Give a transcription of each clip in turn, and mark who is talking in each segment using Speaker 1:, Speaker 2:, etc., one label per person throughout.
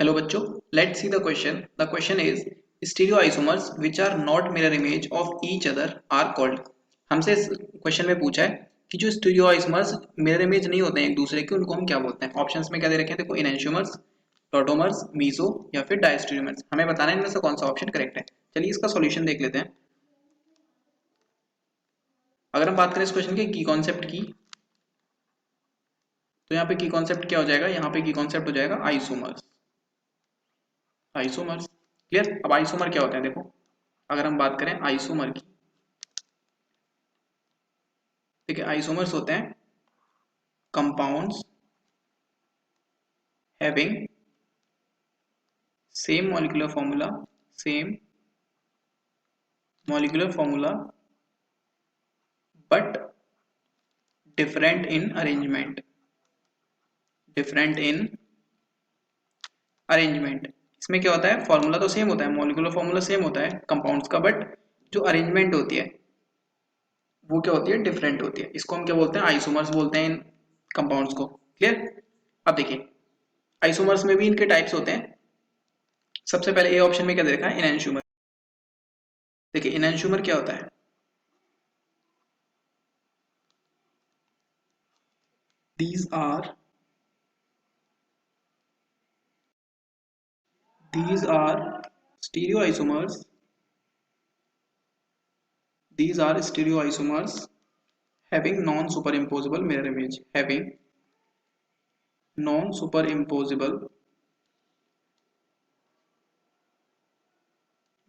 Speaker 1: Hello बच्चों, let's see the question. The question is stereoisomers which are not mirror image of each other are called. हमसे इस question में पूछा है कि जो स्टीरियोआइसोमर्स मिरर इमेज नहीं होते हैं एक दूसरे के, उनको हम क्या बोलते हैं। ऑप्शंस में क्या दे रखे हैं, देखो, इनैंशियोमर्स, टॉटोमर्स, मीसो या फिर डायस्टीरियोमर्स। हमें बताना है इनमें से कौन सा ऑप्शन करेक्ट है। चलिए इसका सॉल्यूशन देख लेते हैं। अगर हम बात करें इस क्वेश्चन के की कॉन्सेप्ट की, तो यहाँ पे की कॉन्सेप्ट क्या हो जाएगा, यहाँ पे की कॉन्सेप्ट हो जाएगा आइसोमर्स। Isomers clear. अब आइसोमर क्या होता है, देखो, अगर हम बात करें आइसोमर की, ठीक है, आइसोमर्स होते हैं compounds having same molecular formula, same molecular formula but different in arrangement, different in arrangement. इसमें क्या होता है, फॉर्मूला तो सेम होता है, मॉलिक्यूलर फॉर्मूला सेम होता है कंपाउंड्स का, बट जो अरेंजमेंट होती है वो क्या होती है, डिफरेंट होती है। इसको हम क्या बोलते हैं, आइसोमर्स बोलते हैं इन कंपाउंड्स को। क्लियर। अब देखिए आइसोमर्स में भी इनके टाइप्स होते हैं। सबसे पहले ए ऑप्शन में क्या दे रखा है, इनैंशियोमर। देखिए इनैंशियोमर क्या होता है, these are stereoisomers, these are stereoisomers having non superimposable mirror image, having non superimposable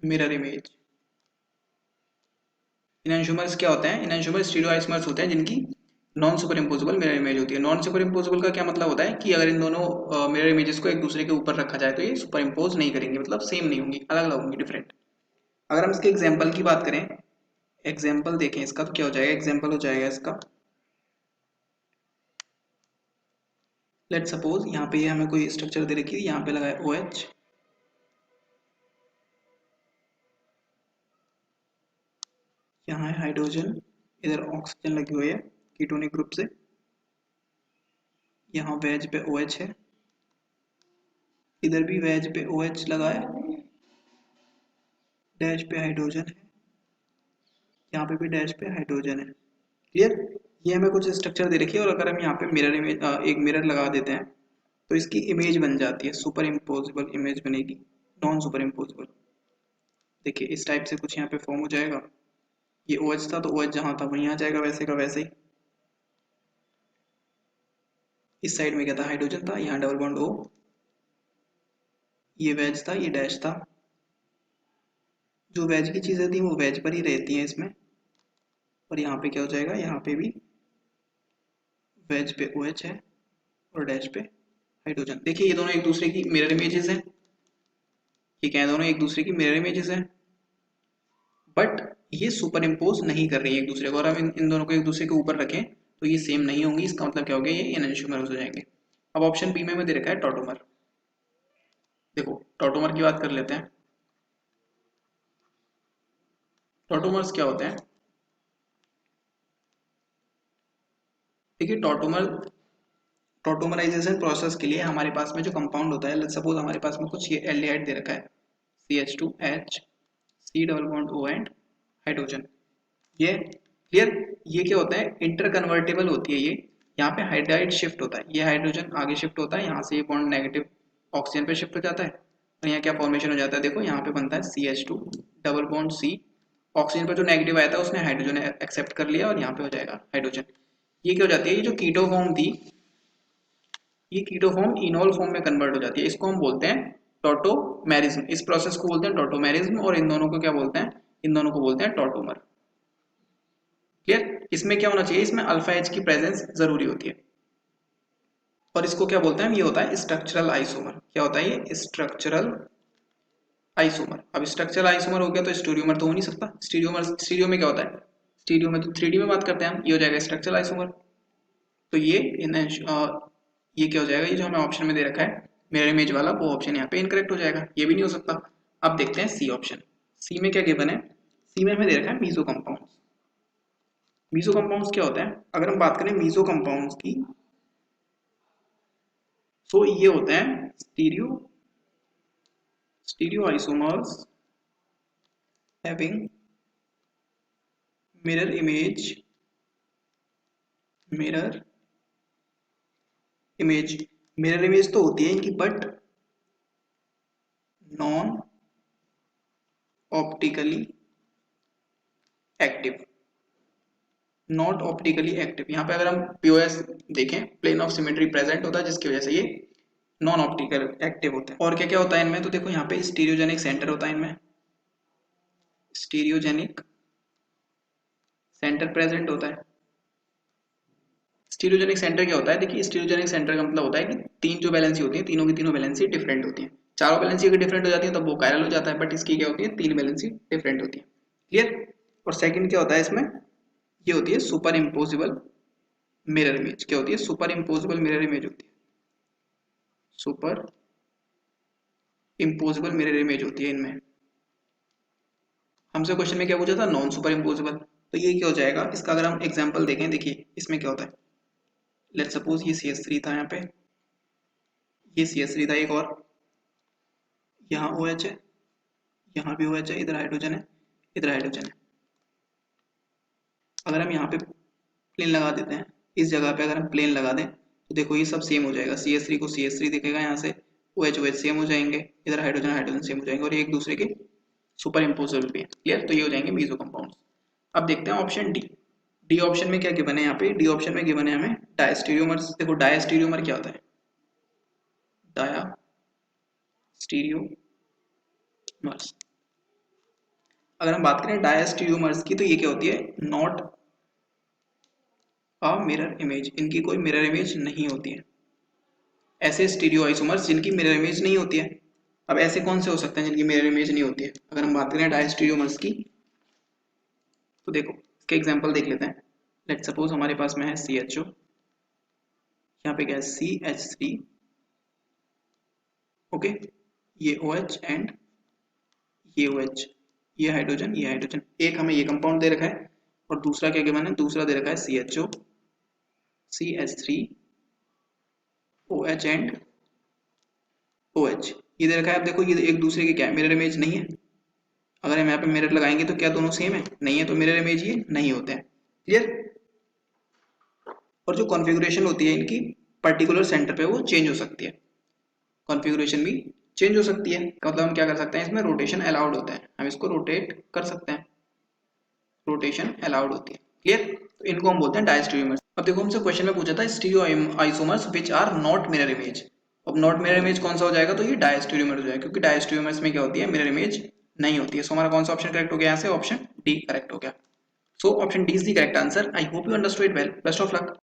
Speaker 1: mirror image। इनैंशियोमर्स क्या होते हैं, इनैंशियोमर स्टीरियोआइसोमर्स होते हैं जिनकी non super imposable mirror image होती है। नॉन सुपर इम्पोजिबल का क्या मतलब होता है कि अगर इन दोनों मिरर इमेजेस को एक दूसरे के ऊपर रखा जाए तो ये सुपर इम्पोज नहीं करेंगे, मतलब सेम नहीं होंगी, अलग अलग होंगी, डिफरेंट। अगर हम इसके एग्जाम्पल की बात करें, एग्जाम्पल देखें इसका, तो क्या हो जाएगा, एग्जाम्पल हो जाएगा इसका, लेट सपोज यहाँ पे ये हमें कोई स्ट्रक्चर दे रखी है, यहाँ पे लगा है OH, यहाँ है हाइड्रोजन, इधर ऑक्सीजन लगी हुई है कीटोनिक ग्रुप से, यहाँ वेज पे OH है, इधर भी वेज पे OH लगा है, डैश पे हाइड्रोजन है, यहाँ पे भी डैश पे हाइड्रोजन है। क्लियर। ये हमें कुछ स्ट्रक्चर दे रखी है, और अगर हम यहाँ पे मिरर इमेज, एक मिरर लगा देते हैं तो इसकी इमेज बन जाती है, सुपर इम्पोजिबल इमेज बनेगी, नॉन सुपर इम्पोजिबल। देखिए इस टाइप से कुछ यहाँ पे फॉर्म हो जाएगा। ये OH था तो OH जहाँ था वहीं आ जाएगा, वैसे का वैसे ही। इस साइड में क्या था, हाइड्रोजन था, यहाँ डबल बॉन्ड O, ये वेज था, ये डैश था। जो वेज की चीज़ें थी वो वेज पर ही रहती हैं इसमें, और यहाँ पे क्या हो जाएगा, यहाँ पे भी वेज पे OH है और डैश पे हाइड्रोजन। देखिए ये दोनों एक दूसरे की मिरर इमेजेस हैं, ये क्या है, दोनों एक दूसरे की मिरर इमेजेस हैं, बट ये सुपर इम्पोज नहीं कर रही है एक दूसरे को। और हम इन दोनों को एक दूसरे के ऊपर रखें तो ये सेम नहीं होंगी, इसका मतलब क्या हो गया, ये एनेंशियोमर्स हो जाएंगे। अब ऑप्शन बी में दे रखा है टॉटोमर। देखो टॉटोमर की बात कर लेते हैं। टॉटोमर्स क्या होते हैं, देखिए टॉटोमराइजेशन प्रोसेस के लिए हमारे पास में जो कंपाउंड होता है, लेट्स सपोज हमारे पास में कुछ ये एल्डिहाइड दे रखा है, CH2H, C double bond O and hydrogen. ये क्लियर। ये क्या होता है, इंटर कन्वर्टेबल होती है ये। यहाँ पे हाइड्राइड शिफ्ट होता है, ये हाइड्रोजन आगे शिफ्ट होता है, यहाँ से ये बॉन्ड नेगेटिव ऑक्सीजन पे शिफ्ट हो जाता है, और यहाँ क्या फॉर्मेशन हो जाता है, देखो यहाँ पे बनता है CH2 double bond C। Oxygen पर जो नेगेटिव आया था उसने हाइड्रोजन एक्सेप्ट कर लिया और यहाँ पे हो जाएगा हाइड्रोजन। ये क्या हो जाती है, ये जो कीटो फॉर्म थी, ये कीटो फॉर्म इनोल फॉर्म में कन्वर्ट हो जाती है। इसको हम बोलते हैं टॉटोमेरिज्म। इस प्रोसेस को बोलते हैं टॉटोमेरिज्म, और इन दोनों को क्या बोलते हैं, इन दोनों को बोलते हैं टॉटोमर। क्लियर। इसमें क्या होना चाहिए, इसमें अल्फा एच की प्रेजेंस जरूरी होती है, और इसको क्या बोलते हैं, ये होता है स्ट्रक्चरल आइसोमर। क्या होता है, ये स्ट्रक्चरल आइसोमर। अब स्ट्रक्चरल आइसोमर हो गया तो स्टीरियोमर तो हो नहीं सकता। स्टीरियो में क्या होता है, स्टीरियो में तो 3D में बात करते हैं हम, ये हो जाएगा स्ट्रक्चरल आइसोमर। तो ये क्या हो जाएगा, ये जो हमें ऑप्शन में दे रखा है मिरर इमेज वाला, वो ऑप्शन यहाँ पे इनकरेक्ट हो जाएगा, ये भी नहीं हो सकता। अब देखते हैं सी ऑप्शन। सी में क्या गिवन है, सी में हमें दे रखा है मीसो कंपाउंड्स। मीसो कंपाउंड्स क्या होता है, अगर हम बात करें मीसो कंपाउंड्स की, तो ये होते हैं stereo stereoisomers having mirror image तो होती है इनकी, but non optically active, not optically active. यहाँ पे अगर हम पीओएस देखें, प्लेन ऑफ सिमेट्री प्रेजेंट होता है, जिसकी वजह से ये नॉन ऑप्टिकल एक्टिव होते हैं। और क्या क्या होता है इनमें, तो देखो यहाँ पे स्टीरियोजेनिक सेंटर होता है इनमें, स्टीरियोजेनिक सेंटर प्रेजेंट होता है। स्टीरियोजेनिक सेंटर क्या होता है, देखिए स्टीरियोजेनिक सेंटर का मतलब होता है कि तीन जो वैलेंसी होती है, तीनों की तीनों वैलेंसी डिफरेंट होती है। चारों वैलेंसी अगर डिफरेंट हो जाती है तब वो कायरल हो जाता है, बट इसकी क्या होती है, तीन वैलेंसी डिफरेंट होती है। क्लियर। और सेकंड क्या होता है इसमें, ये होती है सुपर इम्पोजिबल मिरर इमेज। क्या होती है, सुपर इम्पोजिबल मिरर इमेज होती है, सुपर इम्पोजिबल मिरर इमेज होती है इनमें। हमसे क्वेश्चन में क्या पूछा था, नॉन सुपर इम्पोजिबल, तो ये क्या हो जाएगा इसका, अगर हम एग्जांपल देखें, देखिए इसमें क्या होता है, लेट्स सपोज ये CH3 था, यहाँ पे ये CH3 था एक, और यहाँ OH है, यहाँ भी OH है, इधर हाइड्रोजन है, इधर हाइड्रोजन है। अगर हम यहाँ पे प्लेन लगा देते हैं, इस जगह पे अगर हम प्लेन लगा दें तो देखो ये सब सेम हो जाएगा, CH3 को CH3 दिखेगा, यहाँ से OH सेम हो जाएंगे, इधर हाइड्रोजन हाइड्रोजन सेम हो जाएंगे, और ये एक दूसरे के सुपर इम्पोजेबल भी है। क्लियर। तो ये हो जाएंगे मीसो कंपाउंड्स। अब देखते हैं ऑप्शन डी। डी ऑप्शन में क्या गिवन है, यहाँ पे डी ऑप्शन में गिवन है हमें डायस्टीरियोमर्स। देखो डायस्टीरियोमर क्या होता है, डायस्टीरियोमर्स, अगर हम बात करें डायस्टीरियोमर्स की, तो ये क्या होती है, नॉट अ मिरर इमेज, इनकी कोई मिरर इमेज नहीं होती है। ऐसे स्टीरियोआइसोमर्स जिनकी मिरर इमेज नहीं होती है। अब ऐसे कौन से हो सकते हैं जिनकी मिरर इमेज नहीं होती है, अगर हम बात करें डायस्टीरियोमर्स की, तो देखो इसके एग्जांपल देख लेते हैं। लेट सपोज हमारे पास में है CHO, यहाँ पे क्या है CH3, ओके, ये OH एंड ये OH, ये हाइड्रोजन, ये हाइड्रोजन। एक हमें ये कंपाउंड दे रखा है, और दूसरा क्या गिवन है, दूसरा दे रखा है CHO, CH3, OH and OH, ये दे रखा है। अब देखो ये एक दूसरे के क्या है, मिरर इमेज नहीं है। अगर हम यहाँ पे मिरर लगाएंगे तो क्या दोनों सेम है, नहीं है, तो मिरर इमेज ये नहीं होते हैं। क्लियर। और जो कॉन्फ़िगरेशन होती है इनकी पर्टिकुलर सेंटर पे वो चेंज हो सकती है, कॉन्फ़िगरेशन भी चेंज हो सकती है। मतलब हम क्या कर सकते हैं, इसमें रोटेशन अलाउड होता है, हम इसको रोटेट कर सकते हैं, रोटेशन अलाउड होती है। क्लियर। तो इनको हम बोलते हैं डायस्टीरियोमर्स। अब देखो हमसे क्वेश्चन में पूछा था stereo isomers which are not mirror image. अब नॉट मिरर इमेज कौन सा हो जाएगा, तो ये डायस्टीरियोमर हो जाएगा, क्योंकि डायस्टीरियोमर्स में क्या होती है, मिरर इमेज नहीं होती है। सो हमारा कौन सा ऑप्शन करेक्ट हो गया, यहाँ से ऑप्शन डी करेक्ट हो गया। So option D is the correct answer. I hope you understood well. Best of luck.